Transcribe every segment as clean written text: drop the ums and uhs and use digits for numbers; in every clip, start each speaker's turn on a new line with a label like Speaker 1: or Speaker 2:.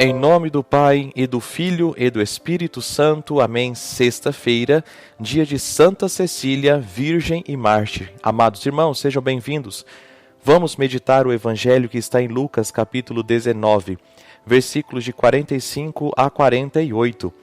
Speaker 1: Em nome do Pai, e do Filho, e do Espírito Santo. Amém. Sexta-feira, dia de Santa Cecília, Virgem e Mártir. Amados irmãos, sejam bem-vindos. Vamos meditar o Evangelho que está em Lucas, capítulo 19, versículos de 45 a 48.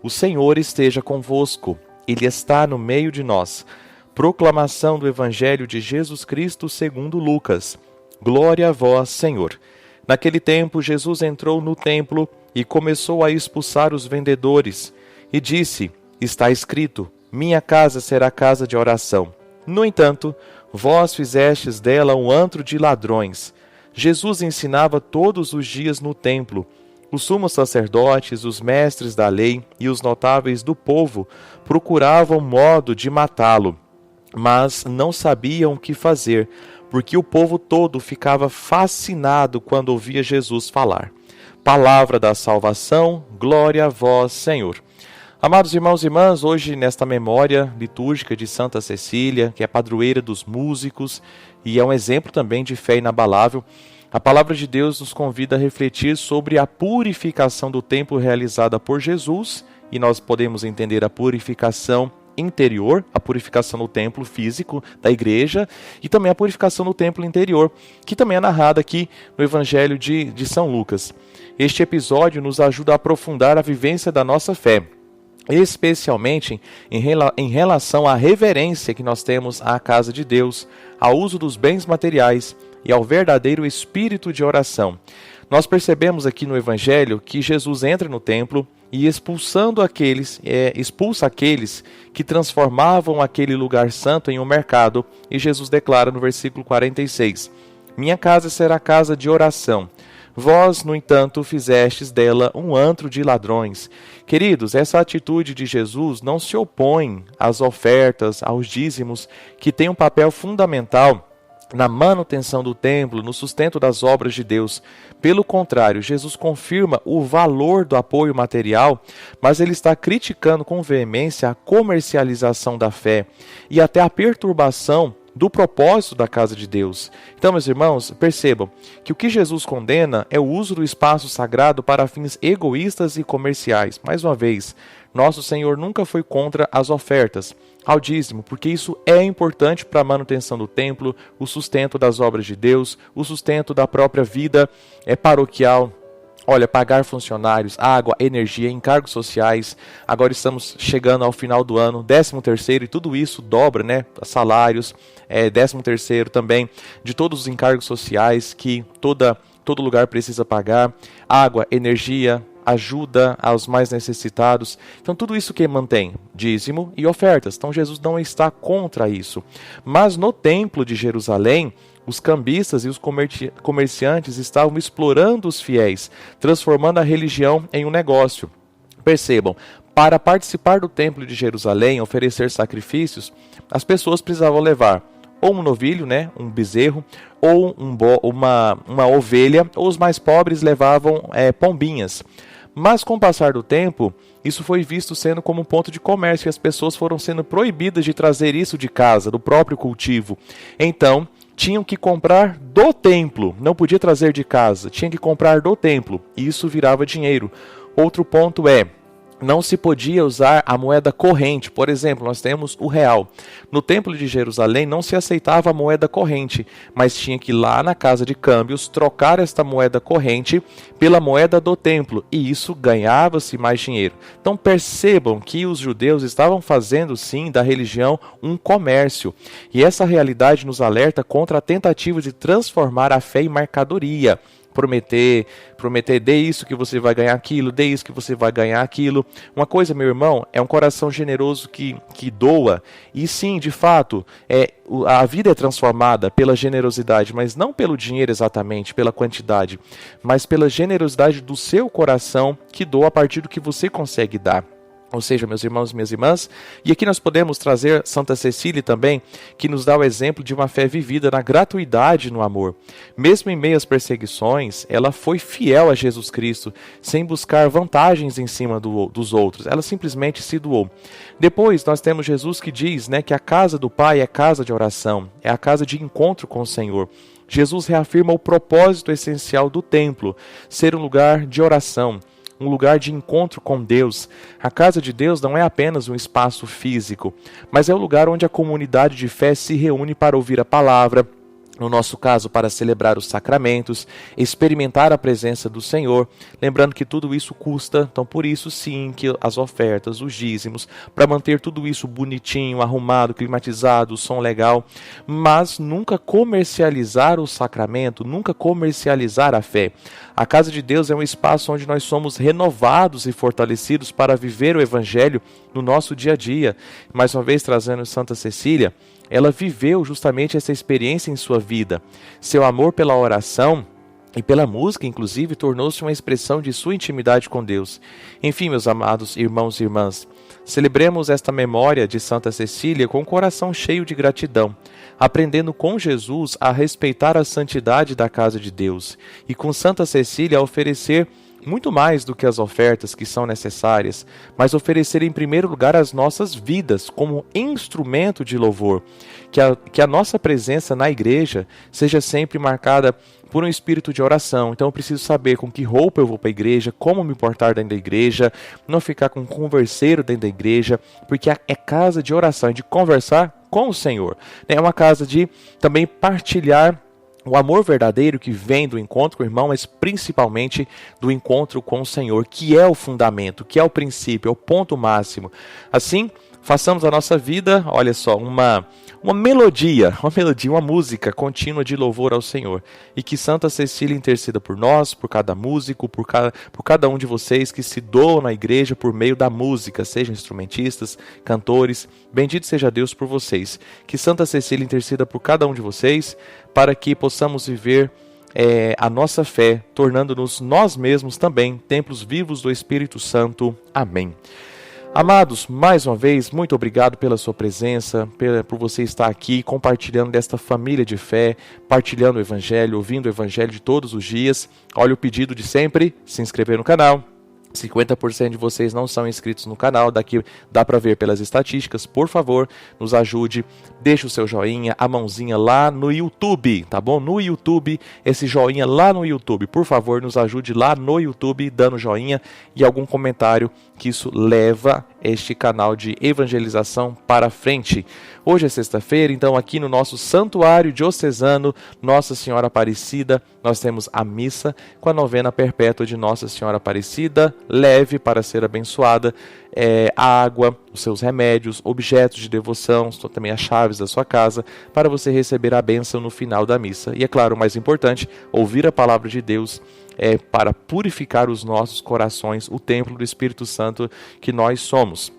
Speaker 1: O Senhor esteja convosco, Ele está no meio de nós. Proclamação do Evangelho de Jesus Cristo segundo Lucas. Glória a vós, Senhor. Naquele tempo, Jesus entrou no templo e começou a expulsar os vendedores, e disse: Está escrito, minha casa será casa de oração. No entanto, vós fizestes dela um antro de ladrões. Jesus ensinava todos os dias no templo. Os sumos sacerdotes, os mestres da lei e os notáveis do povo procuravam modo de matá-lo, mas não sabiam o que fazer, porque o povo todo ficava fascinado quando ouvia Jesus falar. Palavra da salvação, glória a vós, Senhor. Amados irmãos e irmãs, hoje nesta memória litúrgica de Santa Cecília, que é padroeira dos músicos e é um exemplo também de fé inabalável, a palavra de Deus nos convida a refletir sobre a purificação do templo realizada por Jesus, e nós podemos entender a purificação interior, a purificação no templo físico da igreja, e também a purificação no templo interior, que também é narrada aqui no Evangelho de São Lucas. Este episódio nos ajuda a aprofundar a vivência da nossa fé, especialmente em relação à reverência que nós temos à casa de Deus, ao uso dos bens materiais e ao verdadeiro espírito de oração. Nós percebemos aqui no Evangelho que Jesus entra no templo e expulsa aqueles que transformavam aquele lugar santo em um mercado. E Jesus declara no versículo 46, minha casa será casa de oração. Vós, no entanto, fizestes dela um antro de ladrões. Queridos, essa atitude de Jesus não se opõe às ofertas, aos dízimos, que têm um papel fundamental na manutenção do templo, no sustento das obras de Deus. Pelo contrário, Jesus confirma o valor do apoio material, mas ele está criticando com veemência a comercialização da fé e até a perturbação do propósito da casa de Deus. Então, meus irmãos, percebam que o que Jesus condena é o uso do espaço sagrado para fins egoístas e comerciais. Mais uma vez, nosso Senhor nunca foi contra as ofertas ao dízimo, porque isso é importante para a manutenção do templo, o sustento das obras de Deus, o sustento da própria vida paroquial. Olha, pagar funcionários, água, energia, encargos sociais. Agora estamos chegando ao final do ano, 13º, e tudo isso dobra, né? Salários, 13º também, de todos os encargos sociais que todo lugar precisa pagar. Água, energia, ajuda aos mais necessitados. Então tudo isso que mantém dízimo e ofertas. Então Jesus não está contra isso. Mas no templo de Jerusalém, os cambistas e os comerciantes estavam explorando os fiéis, transformando a religião em um negócio. Percebam, para participar do templo de Jerusalém, oferecer sacrifícios, as pessoas precisavam levar ou um novilho, né, um bezerro, ou uma ovelha, ou os mais pobres levavam pombinhas. Mas com o passar do tempo, isso foi visto sendo como um ponto de comércio, e as pessoas foram sendo proibidas de trazer isso de casa, do próprio cultivo. Então, tinham que comprar do templo, não podia trazer de casa, tinha que comprar do templo, e isso virava dinheiro. Outro ponto não se podia usar a moeda corrente. Por exemplo, nós temos o real. No templo de Jerusalém não se aceitava a moeda corrente, mas tinha que ir lá na casa de câmbios trocar esta moeda corrente pela moeda do templo, e isso ganhava-se mais dinheiro. Então percebam que os judeus estavam fazendo sim da religião um comércio, e essa realidade nos alerta contra a tentativa de transformar a fé em mercadoria. Prometer, dê isso que você vai ganhar aquilo, dê isso que você vai ganhar aquilo. Uma coisa, meu irmão, é um coração generoso que doa, e sim, de fato, a vida é transformada pela generosidade, mas não pelo dinheiro exatamente, pela quantidade, mas pela generosidade do seu coração que doa a partir do que você consegue dar. Ou seja, meus irmãos e minhas irmãs, e aqui nós podemos trazer Santa Cecília também, que nos dá o exemplo de uma fé vivida na gratuidade e no amor. Mesmo em meio às perseguições, ela foi fiel a Jesus Cristo, sem buscar vantagens em cima dos outros. Ela simplesmente se doou. Depois, nós temos Jesus que diz, que a casa do Pai é casa de oração, é a casa de encontro com o Senhor. Jesus reafirma o propósito essencial do templo, ser um lugar de oração, um lugar de encontro com Deus. A casa de Deus não é apenas um espaço físico, mas é o lugar onde a comunidade de fé se reúne para ouvir a palavra, no nosso caso, para celebrar os sacramentos, experimentar a presença do Senhor, lembrando que tudo isso custa, então por isso sim que as ofertas, os dízimos, para manter tudo isso bonitinho, arrumado, climatizado, som legal, mas nunca comercializar o sacramento, nunca comercializar a fé. A casa de Deus é um espaço onde nós somos renovados e fortalecidos para viver o Evangelho no nosso dia a dia. Mais uma vez trazendo Santa Cecília, ela viveu justamente essa experiência em sua vida. Seu amor pela oração e pela música, inclusive, tornou-se uma expressão de sua intimidade com Deus. Enfim, meus amados irmãos e irmãs, celebremos esta memória de Santa Cecília com o coração cheio de gratidão, aprendendo com Jesus a respeitar a santidade da casa de Deus e com Santa Cecília a oferecer muito mais do que as ofertas que são necessárias, mas oferecer em primeiro lugar as nossas vidas como instrumento de louvor. Que a nossa presença na igreja seja sempre marcada por um espírito de oração. Então eu preciso saber com que roupa eu vou para a igreja, como me portar dentro da igreja, não ficar com um converseiro dentro da igreja, porque é casa de oração, é de conversar com o Senhor. É uma casa de também partilhar o amor verdadeiro que vem do encontro com o irmão, mas principalmente do encontro com o Senhor, que é o fundamento, que é o princípio, é o ponto máximo. Assim, façamos a nossa vida, olha só, uma melodia, uma música contínua de louvor ao Senhor. E que Santa Cecília interceda por nós, por cada músico, por cada um de vocês que se doam na igreja por meio da música, sejam instrumentistas, cantores. Bendito seja Deus por vocês. Que Santa Cecília interceda por cada um de vocês, para que possamos viver a nossa fé, tornando-nos nós mesmos também templos vivos do Espírito Santo. Amém. Amados, mais uma vez, muito obrigado pela sua presença, por você estar aqui compartilhando desta família de fé, partilhando o Evangelho, ouvindo o Evangelho de todos os dias. Olha o pedido de sempre, se inscrever no canal. 50% de vocês não são inscritos no canal, daqui dá para ver pelas estatísticas. Por favor, nos ajude, deixe o seu joinha, a mãozinha lá no YouTube, tá bom? No YouTube, esse joinha lá no YouTube, por favor, nos ajude lá no YouTube, dando joinha e algum comentário, que isso leva este canal de evangelização para frente. Hoje é sexta-feira, então aqui no nosso Santuário Diocesano Nossa Senhora Aparecida, nós temos a missa com a novena perpétua de Nossa Senhora Aparecida. Leve para ser abençoada a água, os seus remédios, objetos de devoção, também as chaves da sua casa, para você receber a bênção no final da missa. E é claro, o mais importante, ouvir a palavra de Deus para purificar os nossos corações, o templo do Espírito Santo que nós somos.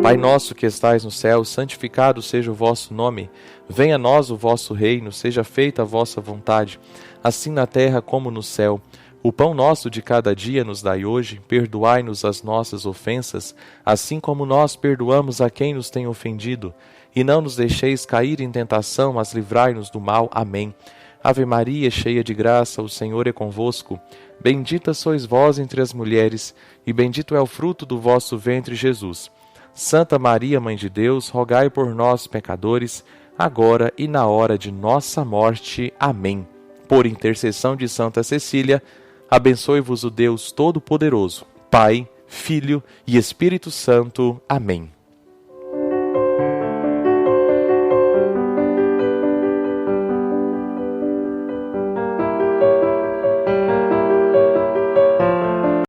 Speaker 1: Pai nosso que estais no céu, santificado seja o vosso nome. Venha a nós o vosso reino, seja feita a vossa vontade, assim na terra como no céu. O pão nosso de cada dia nos dai hoje, perdoai-nos as nossas ofensas, assim como nós perdoamos a quem nos tem ofendido. E não nos deixeis cair em tentação, mas livrai-nos do mal. Amém. Ave Maria, cheia de graça, o Senhor é convosco. Bendita sois vós entre as mulheres, e bendito é o fruto do vosso ventre, Jesus. Santa Maria, Mãe de Deus, rogai por nós, pecadores, agora e na hora de nossa morte. Amém. Por intercessão de Santa Cecília, abençoe-vos o Deus Todo-Poderoso, Pai, Filho e Espírito Santo. Amém.